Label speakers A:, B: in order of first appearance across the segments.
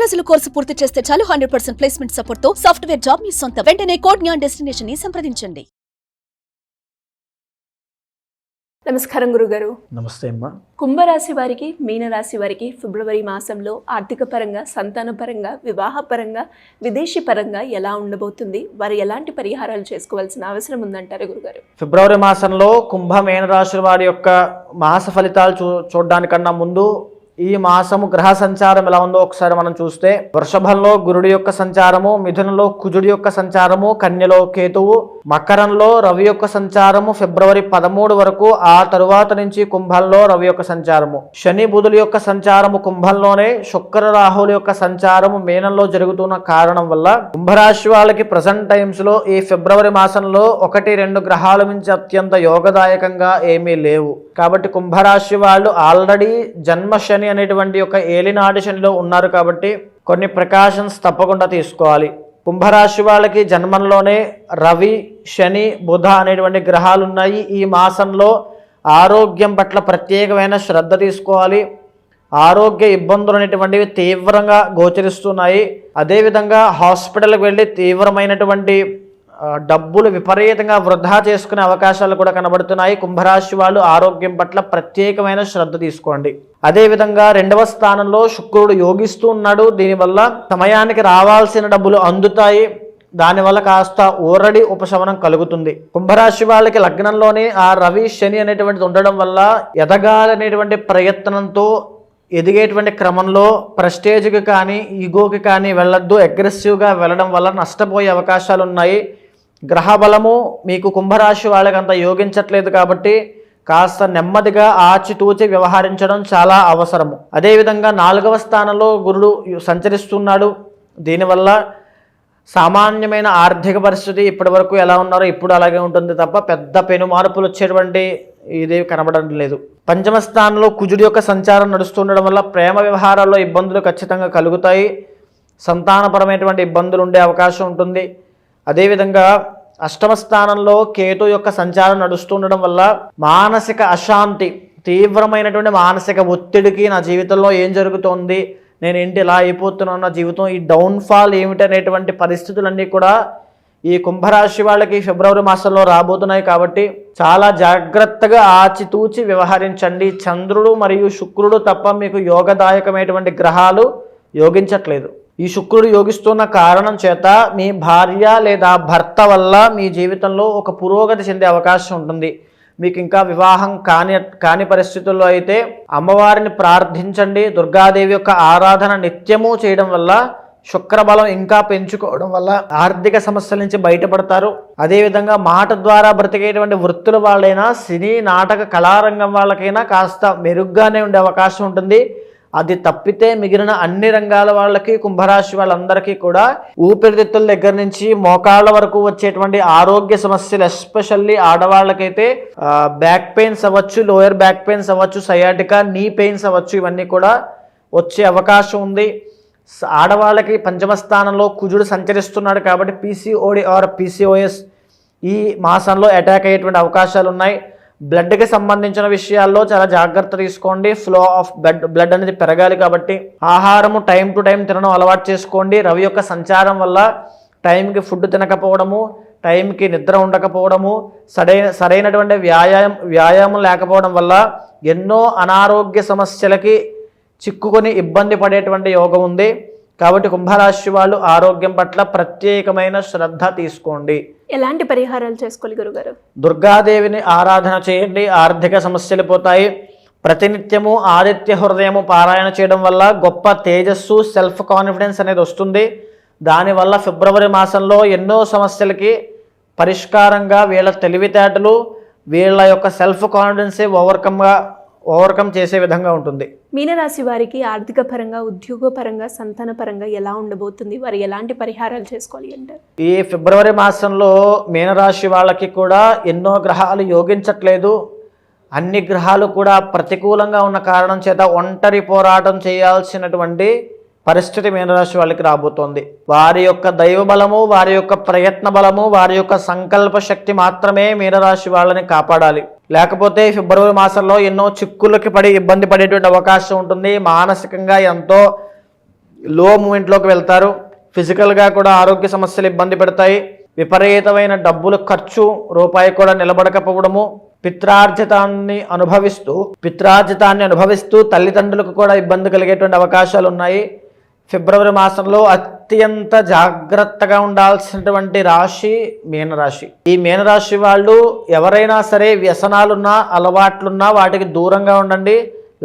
A: రోజుల కోర్సు పూర్తి చేస్తే చాలు 100% ప్లేస్మెంట్ సపోర్ట్ తో సాఫ్ట్వేర్ జాబ్ మీ సొంత. వెంటనే కోడ్ జ్ఞాన్ డెస్టినేషన్ ని సంప్రదించండి.
B: నమస్కారం గురుగారు.
C: నమస్తే అమ్మా.
B: కుంభరాశి వారికి, మీనరాశి వారికి ఫిబ్రవరి మాసంలో ఆర్థిక పరంగా, సంతాన పరంగా, వివాహ పరంగా, విదేశీ పరంగా ఎలా ఉండబోతుంది? వారు ఎలాంటి పరిహారాలు చేసుకోవాల్సిన అవసరం ఉందంటారు గురుగారు?
C: ఫిబ్రవరి మాసంలో కుంభ మీనరాశుల వారి యొక్క మాస ఫలితాలు చూడడానికన్నా ముందు ఈ మాసము గ్రహ సంచారం ఎలా ఉందో ఒకసారి మనం చూస్తే, వృషభంలో గురుడి యొక్క సంచారము, మిథునంలో కుజుడి యొక్క సంచారము, కన్యలో కేతువు, మకరంలో రవి యొక్క సంచారము ఫిబ్రవరి 13 వరకు. ఆ తరువాత నుంచి కుంభంలో రవి యొక్క సంచారము, శని బుధుల యొక్క సంచారము కుంభంలోనే, శుక్ర రాహుల యొక్క సంచారము మీనంలో జరుగుతున్న కారణం వల్ల కుంభరాశి వాళ్ళకి ప్రజెంట్ టైమ్స్ లో ఈ ఫిబ్రవరి మాసంలో 1-2 గ్రహాల నుంచి అత్యంత యోగదాయకంగా ఏమీ లేవు. కాబట్టి కుంభరాశి వాళ్ళు ఆల్రెడీ జన్మ శని అనేటువంటి ఒక ఏలినాటి శనిలో ఉన్నారు. కాబట్టి కొన్ని ప్రికాషన్స్ తప్పకుండా తీసుకోవాలి. కుంభరాశి వాళ్ళకి జన్మంలోనే రవి, శని, బుధ అనేటువంటి గ్రహాలు ఉన్నాయి. ఈ మాసంలో ఆరోగ్యం పట్ల ప్రత్యేకమైన శ్రద్ధ తీసుకోవాలి. ఆరోగ్య ఇబ్బందులు అనేటువంటివి తీవ్రంగా గోచరిస్తున్నాయి. అదేవిధంగా హాస్పిటల్కి వెళ్ళి తీవ్రమైనటువంటి డబ్బులు విపరీతంగా వృధా చేసుకునే అవకాశాలు కూడా కనబడుతున్నాయి. కుంభరాశి వాళ్ళు ఆరోగ్యం పట్ల ప్రత్యేకమైన శ్రద్ధ తీసుకోండి. అదేవిధంగా 2వ స్థానంలో శుక్రుడు యోగిస్తూ ఉన్నాడు. దీనివల్ల సమయానికి రావాల్సిన డబ్బులు అందుతాయి. దానివల్ల కాస్త ఊరడి ఉపశమనం కలుగుతుంది. కుంభరాశి వాళ్ళకి లగ్నంలోనే ఆ రవి, శని అనేటువంటిది ఉండడం వల్ల ఎదగాలనేటువంటి ప్రయత్నంతో ఎదిగేటువంటి క్రమంలో ప్రెస్టేజ్కి కానీ ఈగోకి కానీ వెళ్ళొద్దు. అగ్రెసివ్గా వెళ్ళడం వల్ల నష్టపోయే అవకాశాలు ఉన్నాయి. గ్రహ బలము మీకు కుంభరాశి వాళ్ళకి అంత యోగించట్లేదు. కాబట్టి కాస్త నెమ్మదిగా ఆచితూచి వ్యవహరించడం చాలా అవసరము. అదేవిధంగా 4వ స్థానంలో గురుడు సంచరిస్తున్నాడు. దీనివల్ల సామాన్యమైన ఆర్థిక పరిస్థితి ఇప్పటి వరకు ఎలా ఉన్నారో ఇప్పుడు అలాగే ఉంటుంది తప్ప పెద్ద పెను మార్పులు వచ్చేటువంటి ఇది కనబడడం లేదు. 5వ స్థానంలో కుజుడి యొక్క సంచారం నడుస్తుండడం వల్ల ప్రేమ వ్యవహారాల్లో ఇబ్బందులు ఖచ్చితంగా కలుగుతాయి. సంతానపరమైనటువంటి ఇబ్బందులు ఉండే అవకాశం ఉంటుంది. అదేవిధంగా 8వ స్థానంలో కేతు యొక్క సంచారం నడుస్తుండడం వల్ల మానసిక అశాంతి, తీవ్రమైనటువంటి మానసిక ఒత్తిడికి నా జీవితంలో ఏం జరుగుతోంది, నేను ఏంటి ఇలా అయిపోతున్నాను, నా జీవితం ఈ డౌన్ఫాల్ ఏమిటి అనేటువంటి పరిస్థితులన్నీ కూడా ఈ కుంభరాశి వాళ్ళకి ఫిబ్రవరి మాసంలో రాబోతున్నాయి. కాబట్టి చాలా జాగ్రత్తగా ఆచితూచి వ్యవహరించండి. చంద్రుడు మరియు శుక్రుడు తప్ప మీకు యోగదాయకమైనటువంటి గ్రహాలు యోగించట్లేదు. ఈ శుక్రుడు యోగిస్తున్న కారణం చేత మీ భార్య లేదా భర్త వల్ల మీ జీవితంలో ఒక పురోగతి చెందే అవకాశం ఉంటుంది. మీకు ఇంకా వివాహం కాని పరిస్థితుల్లో అయితే అమ్మవారిని ప్రార్థించండి. దుర్గాదేవి యొక్క ఆరాధన నిత్యము చేయడం వల్ల శుక్రబలం ఇంకా పెంచుకోవడం వల్ల ఆర్థిక సమస్యల నుంచి బయటపడతారు. అదేవిధంగా మాట ద్వారా బ్రతికేటువంటి వృత్తుల వాళ్ళైనా, సినీ నాటక కళారంగం వాళ్ళకైనా కాస్త మెరుగ్గానే ఉండే అవకాశం ఉంటుంది. అది తప్పితే మిగిలిన అన్ని రంగాల వాళ్ళకి, కుంభరాశి వాళ్ళందరికీ కూడా ఊపిరితిత్తుల దగ్గర నుంచి మోకాళ్ళ వరకు వచ్చేటువంటి ఆరోగ్య సమస్యలు, ఎస్పెషల్లీ ఆడవాళ్ళకైతే బ్యాక్ పెయిన్స్ అవ్వచ్చు, లోయర్ బ్యాక్ పెయిన్స్ అవ్వచ్చు, సయాటికా, నీ పెయిన్స్ అవ్వచ్చు, ఇవన్నీ కూడా వచ్చే అవకాశం ఉంది. ఆడవాళ్ళకి 5వ స్థానంలో కుజుడు సంచరిస్తున్నాడు. కాబట్టి పీసీఓడి ఆర్ పీసీఓఎస్ ఈ మాసంలో అటాక్ అయ్యేటువంటి అవకాశాలు ఉన్నాయి. బ్లడ్కి సంబంధించిన విషయాల్లో చాలా జాగ్రత్త తీసుకోండి. ఫ్లో ఆఫ్ బ్లడ్ అనేది పెరగాలి. కాబట్టి ఆహారము టైం టు టైం తినడం అలవాటు చేసుకోండి. రవి యొక్క సంచారం వల్ల టైంకి ఫుడ్ తినకపోవడము, టైంకి నిద్ర ఉండకపోవడము, సరైనటువంటి వ్యాయామం లేకపోవడం వల్ల ఎన్నో అనారోగ్య సమస్యలకి చిక్కుకొని ఇబ్బంది పడేటువంటి యోగం ఉంది. కాబట్టి కుంభరాశి వాళ్ళు ఆరోగ్యం పట్ల ప్రత్యేకమైన శ్రద్ధ తీసుకోండి.
B: ఎలాంటి పరిహారాలు చేసుకోవాలి గురుగారు?
C: దుర్గాదేవిని ఆరాధన చేయండి. ఆర్థిక సమస్యలు పోతాయి. ప్రతినిత్యము ఆదిత్య హృదయము పారాయణ చేయడం వల్ల గొప్ప తేజస్సు, సెల్ఫ్ కాన్ఫిడెన్స్ అనేది వస్తుంది. దానివల్ల ఫిబ్రవరి మాసంలో ఎన్నో సమస్యలకి పరిష్కారంగా వీళ్ళ తెలివితేటలు, వీళ్ళ యొక్క సెల్ఫ్ కాన్ఫిడెన్సే ఓవర్కమ్ చేసే విధంగా ఉంటుంది.
B: మీనరాశి వారికి ఆర్థిక పరంగా, ఉద్యోగ పరంగా, సంతాన పరంగా ఎలా ఉండబోతుంది? వారు ఎలాంటి పరిహారాలు చేసుకోవాలి అంటారు?
C: ఈ ఫిబ్రవరి మాసంలో మీనరాశి వాళ్ళకి కూడా ఎన్నో గ్రహాలు యోగించట్లేదు. అన్ని గ్రహాలు కూడా ప్రతికూలంగా ఉన్న కారణం చేత ఒంటరి పోరాటం చేయాల్సినటువంటి పరిస్థితి మీనరాశి వాళ్ళకి రాబోతోంది. వారి యొక్క దైవ బలము, వారి యొక్క ప్రయత్న బలము, వారి యొక్క సంకల్ప శక్తి మాత్రమే మీనరాశి వాళ్ళని కాపాడాలి. లేకపోతే ఫిబ్రవరి మాసంలో ఎన్నో చిక్కులకి పడి ఇబ్బంది పడేటువంటి అవకాశం ఉంటుంది. మానసికంగా ఎంతో లో మూమెంట్లోకి వెళ్తారు. ఫిజికల్గా కూడా ఆరోగ్య సమస్యలు ఇబ్బంది పెడతాయి. విపరీతమైన డబ్బులు ఖర్చు, రూపాయి కూడా నిలబడకపోవడము, పిత్రార్జితాన్ని అనుభవిస్తూ తల్లిదండ్రులకు కూడా ఇబ్బంది కలిగేటువంటి అవకాశాలు ఉన్నాయి. ఫిబ్రవరి మాసంలో అత్యంత జాగ్రత్తగా ఉండాల్సినటువంటి రాశి మీనరాశి. ఈ మీనరాశి వాళ్ళు ఎవరైనా సరే వ్యసనాలున్నా అలవాట్లున్నా వాటికి దూరంగా ఉండండి,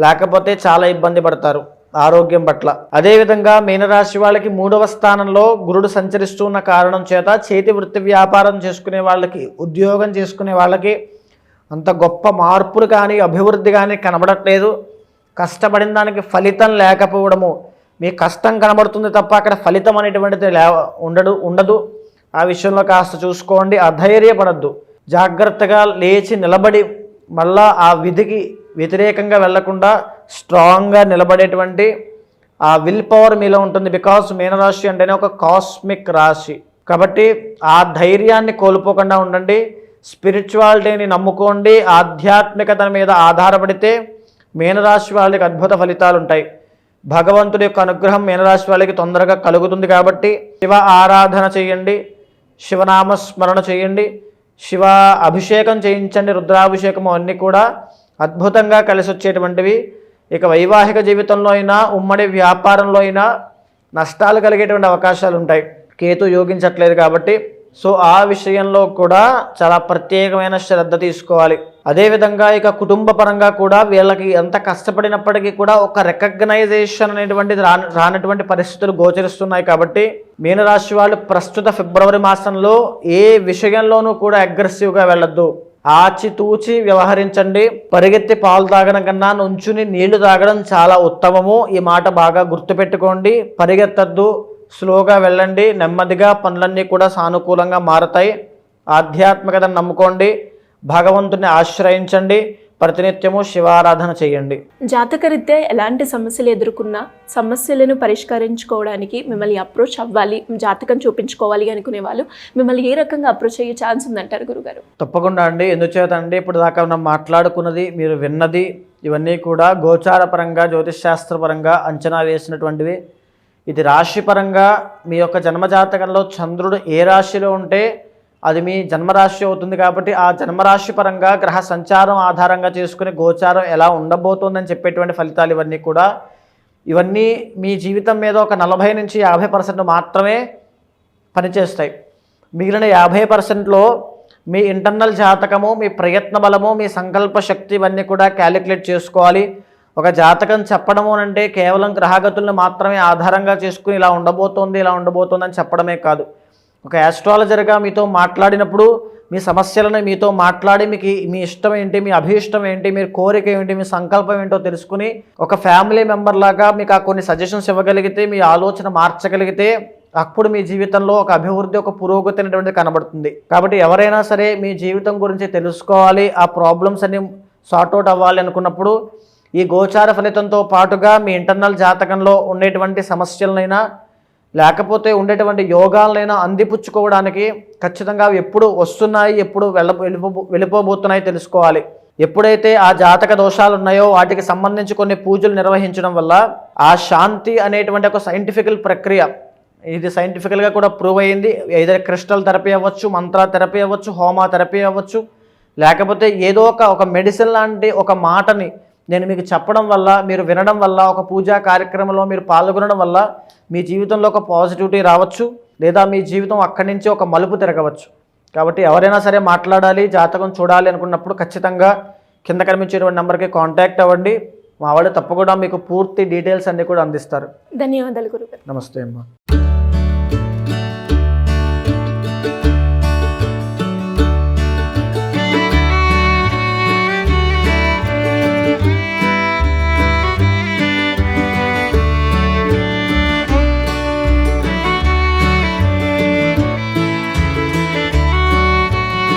C: లేకపోతే చాలా ఇబ్బంది పడతారు ఆరోగ్యం పట్ల. అదేవిధంగా మీనరాశి వాళ్ళకి 3వ స్థానంలో గురుడు సంచరిస్తూ ఉన్న కారణం చేత చేతి వృత్తి వ్యాపారం చేసుకునే వాళ్ళకి, ఉద్యోగం చేసుకునే వాళ్ళకి అంత గొప్ప మార్పులు కానీ అభివృద్ధి కానీ కనబడట్లేదు. కష్టపడిన దానికి ఫలితం లేకపోవడము, మీ కష్టం కనబడుతుంది తప్ప అక్కడ ఫలితం అనేటువంటిది ఉండదు. ఆ విషయంలో కాస్త చూసుకోండి. అధైర్యపడద్దు, జాగ్రత్తగా లేచి నిలబడి మళ్ళా ఆ విధికి వ్యతిరేకంగా వెళ్లకుండా స్ట్రాంగ్గా నిలబడేటువంటి ఆ విల్ పవర్ మీలో ఉంటుంది. బికాస్ మీనరాశి అంటేనే ఒక కాస్మిక్ రాశి కాబట్టి ఆ ధైర్యాన్ని కోల్పోకుండా ఉండండి. స్పిరిచువాలిటీని నమ్ముకోండి. ఆధ్యాత్మికత మీద ఆధారపడితే మీనరాశి వాళ్ళకి అద్భుత ఫలితాలు ఉంటాయి. భగవంతుడి యొక్క అనుగ్రహం మీనరాశి వాళ్ళకి తొందరగా కలుగుతుంది. కాబట్టి శివ ఆరాధన చేయండి, శివనామస్మరణ చేయండి, శివ అభిషేకం చేయించండి, రుద్రాభిషేకం అన్నీ కూడా అద్భుతంగా కలిసి వచ్చేటువంటివి. ఇక వైవాహిక జీవితంలో అయినా ఉమ్మడి వ్యాపారంలో అయినా నష్టాలు కలిగేటువంటి అవకాశాలు ఉంటాయి. కేతు యోగించట్లేదు కాబట్టి సో ఆ విషయంలో కూడా చాలా ప్రత్యేకమైన శ్రద్ధ తీసుకోవాలి. అదేవిధంగా ఇక కుటుంబ పరంగా కూడా వీళ్ళకి ఎంత కష్టపడినప్పటికీ కూడా ఒక రికగ్నైజేషన్ అనేటువంటిది రానటువంటి పరిస్థితులు గోచరిస్తున్నాయి. కాబట్టి మీనరాశి వాళ్ళు ప్రస్తుత ఫిబ్రవరి మాసంలో ఏ విషయంలోనూ కూడా అగ్రెసివ్గా వెళ్ళొద్దు. ఆచితూచి వ్యవహరించండి. పరిగెత్తి పాలు తాగడం కన్నా నుంచుని నీళ్లు తాగడం చాలా ఉత్తమము. ఈ మాట బాగా గుర్తుపెట్టుకోండి. పరిగెత్తద్దు, స్లోగా వెళ్ళండి. నెమ్మదిగా పనులన్నీ కూడా సానుకూలంగా మారతాయి. ఆధ్యాత్మికతను నమ్ముకోండి, భగవంతుని ఆశ్రయించండి, ప్రతినిత్యము శివారాధన చేయండి.
B: జాతకరీత్యా ఎలాంటి సమస్యలు ఎదుర్కొన్నా సమస్యలను పరిష్కరించుకోవడానికి మిమ్మల్ని అప్రోచ్ అవ్వాలి, జాతకం చూపించుకోవాలి అనుకునే వాళ్ళు మిమ్మల్ని ఏ రకంగా అప్రోచ్ అయ్యే ఛాన్స్ ఉందంటారు గురుగారు?
C: తప్పకుండా అండి. ఎందుచేత అండి, ఇప్పుడు దాకా మనం మాట్లాడుకున్నది, మీరు విన్నది ఇవన్నీ కూడా గోచారపరంగా జ్యోతిష్శాస్త్రపరంగా అంచనా వేసినటువంటివి. ఇది రాశిపరంగా మీ యొక్క జన్మజాతకంలో చంద్రుడు ఏ రాశిలో ఉంటే అది మీ జన్మరాశి అవుతుంది. కాబట్టి ఆ జన్మరాశి పరంగా గ్రహ సంచారం ఆధారంగా చేసుకుని గోచారం ఎలా ఉండబోతోందని చెప్పేటువంటి ఫలితాలు ఇవన్నీ మీ జీవితం మీద ఒక 40 నుంచి 50% మాత్రమే పనిచేస్తాయి. మిగిలిన 50%లో మీ ఇంటర్నల్ జాతకము, మీ ప్రయత్న బలము, మీ సంకల్ప శక్తి ఇవన్నీ కూడా క్యాలిక్యులేట్ చేసుకోవాలి. ఒక జాతకం చెప్పడము అంటే కేవలం గ్రహగతులను మాత్రమే ఆధారంగా చేసుకుని ఇలా ఉండబోతోంది అని చెప్పడమే కాదు. ఒక యాస్ట్రాలజర్గా మీతో మాట్లాడినప్పుడు మీ సమస్యలను మీతో మాట్లాడి మీకు మీ ఇష్టం ఏంటి, మీ అభీష్టం ఏంటి, మీ కోరిక ఏంటి, మీ సంకల్పం ఏంటో తెలుసుకుని ఒక ఫ్యామిలీ మెంబర్ లాగా మీకు ఆ కొన్ని సజెషన్స్ ఇవ్వగలిగితే, మీ ఆలోచన మార్చగలిగితే అప్పుడు మీ జీవితంలో ఒక అభివృద్ధి, ఒక పురోగతి అనేటువంటిది కనబడుతుంది. కాబట్టి ఎవరైనా సరే మీ జీవితం గురించి తెలుసుకోవాలి, ఆ ప్రాబ్లమ్స్ అన్ని సార్ట్అవుట్ అవ్వాలి అనుకున్నప్పుడు ఈ గోచార ఫలితంతో పాటుగా మీ ఇంటర్నల్ జాతకంలో ఉండేటువంటి సమస్యలనైనా లేకపోతే ఉండేటువంటి యోగాలైనా అందిపుచ్చుకోవడానికి ఖచ్చితంగా ఎప్పుడు వస్తున్నాయి, ఎప్పుడు వెళ్ళిపోబోతున్నాయి తెలుసుకోవాలి. ఎప్పుడైతే ఆ జాతక దోషాలు ఉన్నాయో వాటికి సంబంధించి కొన్ని పూజలు నిర్వహించడం వల్ల ఆ శాంతి అనేటువంటి ఒక సైంటిఫికల్ ప్రక్రియ, ఇది సైంటిఫికల్గా కూడా ప్రూవ్ అయ్యింది. ఏదైనా క్రిస్టల్ థెరపీ అవ్వచ్చు, మంత్ర థెరపీ అవ్వచ్చు, హోమా థెరపీ అవ్వచ్చు, లేకపోతే ఏదో ఒక మెడిసిన్ లాంటి ఒక మాటని నేను మీకు చెప్పడం వల్ల, మీరు వినడం వల్ల, ఒక పూజా కార్యక్రమంలో మీరు పాల్గొనడం వల్ల మీ జీవితంలో ఒక పాజిటివిటీ రావచ్చు, లేదా మీ జీవితం అక్కడి నుంచి ఒక మలుపు తిరగవచ్చు. కాబట్టి ఎవరైనా సరే మాట్లాడాలి, జాతకం చూడాలి అనుకున్నప్పుడు ఖచ్చితంగా కింద కనిపించేటువంటి నెంబర్కి కాంటాక్ట్ అవ్వండి. మా వాళ్ళు తప్పకుండా మీకు పూర్తి డీటెయిల్స్ అన్నీ కూడా అందిస్తారు.
B: ధన్యవాదాలు గురుగారు.
C: నమస్తే అమ్మా.